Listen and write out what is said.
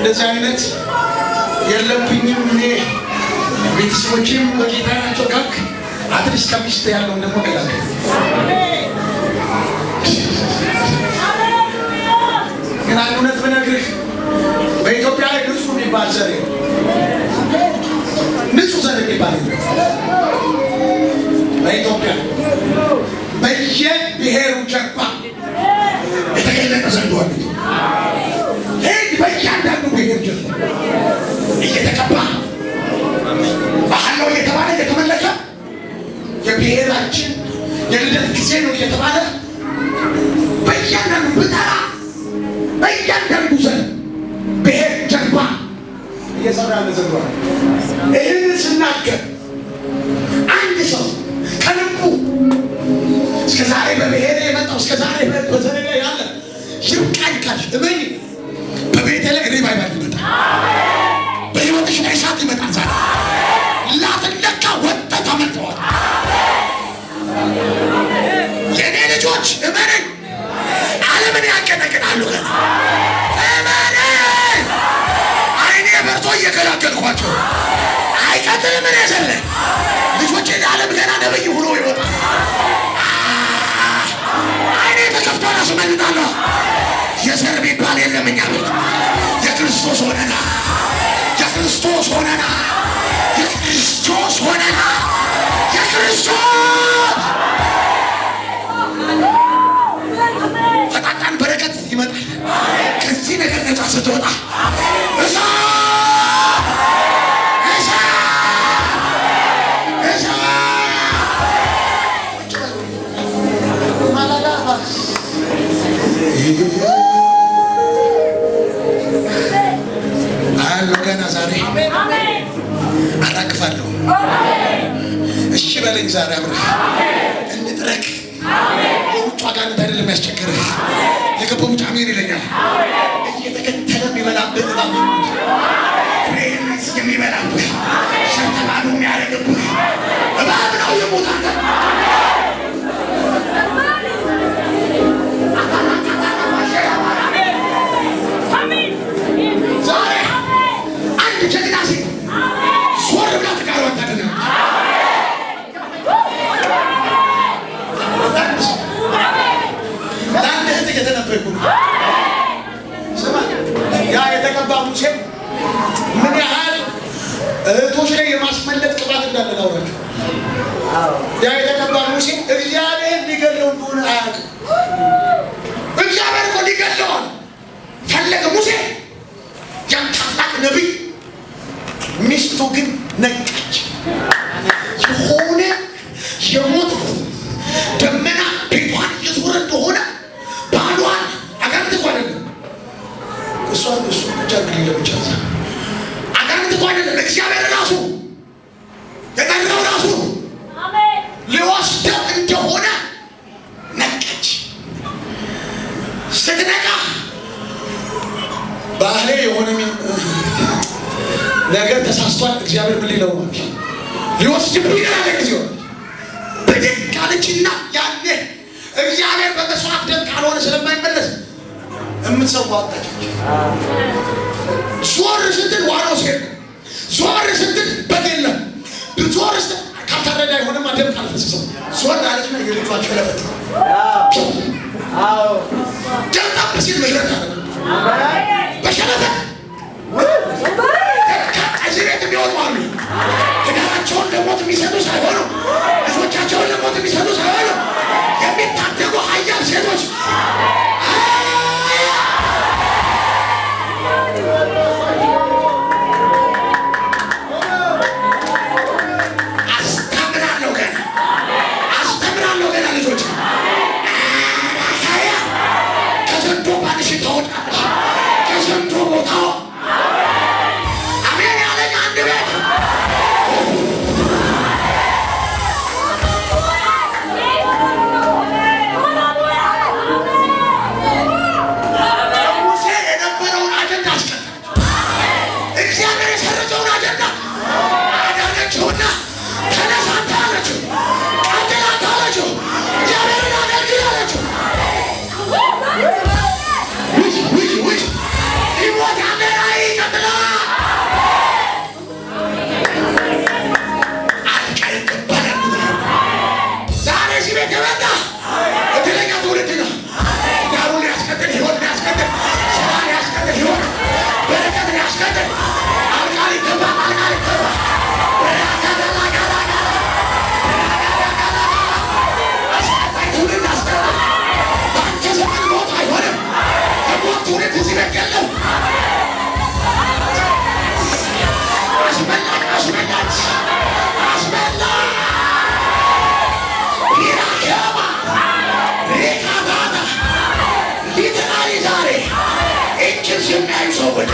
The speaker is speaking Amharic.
እንደዚህ አይነት የለብኝም እኔ ቤተሰቦቼም በጌታ ናቸው ካልክ አትሊስት ከሚስት ያለውን ደግሞ ገላል ግን አንድ እውነት ብነግርህ በኢትዮጵያ ላይ ንጹህ የሚባል ዘር ንጹህ ዘር የሚባል በኢትዮጵያ በየብሔሩ ጀርባ የተገለጠ ዘንዷል። ሄድ በእያንዳንዱ ብሔር ጀርባ እየተቀባ ባህል ነው እየተባለ እየተመለከ የብሔራችን የልደት ጊዜ ነው እየተባለ በእያንዳንዱ ብጠራ በእያንዳንዱ ዘር ብሔር ጀርባ እየሰራ ያለ ዘንዷል። ይህን ስናገር አንድ ሰው ከልቡ እስከዛሬ በብሔር የመጣው እስከዛሬ በዘር ላይ ያለ ይብቃኝ ካልሽ እመኝ በቤቴ ላይ ሪቫይቫል ይመጣል። በሕይወትሽ ላይ እሳት ይመጣል። ዛሬ ላትነካ ወጥተህ ተመልጠዋል። የኔ ልጆች እመነኝ ዓለምን ያቀጠቅጣሉ። ገና እመነኝ አይኔ በርቶ እየገላገልኳቸው አይቀጥልም። ምን ያዘለ ልጆቼ ለዓለም ገና ነብይ ሆኖ ይወጣል። አይኔ ተከፍቶ አስመልጣለሁ። የዘር ቢባል የለም እኛ ቤት የክርስቶስ ሆነና የክርስቶስ ሆነና የክርስቶስ ሆነና የክርስቶስ ፈጣን በረከት ይመጣል። ከዚህ ነገር ነፃ ስትወጣ አያለው ገና ዛሬ አራግፋለሁ። እሺ በለኝ ዛሬ አብረህ እንጥረግ። የውጭ አጋንንት አይደለም ያስቸግርህ፣ የገባው ብቻ አሜን ይለኛል። እየተከተለ የሚበላብህ እባብ ፍሬህን የሚበላብህ ሸተባሉ የሚያደርግብህ እባብ ነው የሞት አንተ ጀግና ሴት ዞር ብላ ተቃርባ ታደርጋለች። ለአንድ እህት እየተነበይኩ ነው። ስማ ያ የተቀባ ሙሴ ምን ያህል እህቶች ላይ የማስመለጥ ቅባት እንዳለ ላውራችሁ። ያ የተቀባ ሙሴ እግዚአብሔር ሊገለው እንደሆነ አያውቅም። እግዚአብሔር እኮ ሊገለዋል ፈለገ። ሙሴ ያን ታላቅ ነቢይ ሚስቱ ግን ነቃች። የሆነ የሞት ደመና ቤቷን እየዞረ እንደሆነ ባሏን አጋንንት እኮ አይደለም እሱ ብቻ ክሊለ ብቻ አጋንንት እኮ አይደለም እግዚአብሔር ራሱ የጠራው ራሱ ሊወስደው እንደሆነ ነቃች። ስትነቃ ባህሌ የሆነ ነገር ተሳስቷል። እግዚአብሔር ምን ሊለው ነው? ሊወስድብኝ ያለ ጊዜው በድንቅ አለችና ያኔ እግዚአብሔር በመስዋዕት ደም ካልሆነ ስለማይመለስ የምትሰዋው አጣች። ዞር ስትል ዋናው ሴት ዞር ስትል በግ የለም። ዞር ስትል ካልታረዳ አይሆንም። ደም ካልፈሰሰው ዞር አለችና የልጇቸው ለፈት ደም ጠብ ሲል ምህረት አለ በሸለፈት እዚህ ቤት የሚወጡ አሉ። ትዳራቸውን ለሞት የሚሰጡ ሳይሆኑ ልጆቻቸውን ለሞት የሚሰጡ ሳይሆኑ የሚታደጉ ኃያል ሴቶች አስተምራለሁ ገና ልጆች ከዘንዶ ባልሽ ታወጣለሽ ከዘንዶ ቦታው What happened? አስመላጭ አስመላጭ አስመላ ይራከባ ሬካባታ ሊትራሊ ዛሬ እጅን የሚያዩ ሰዎች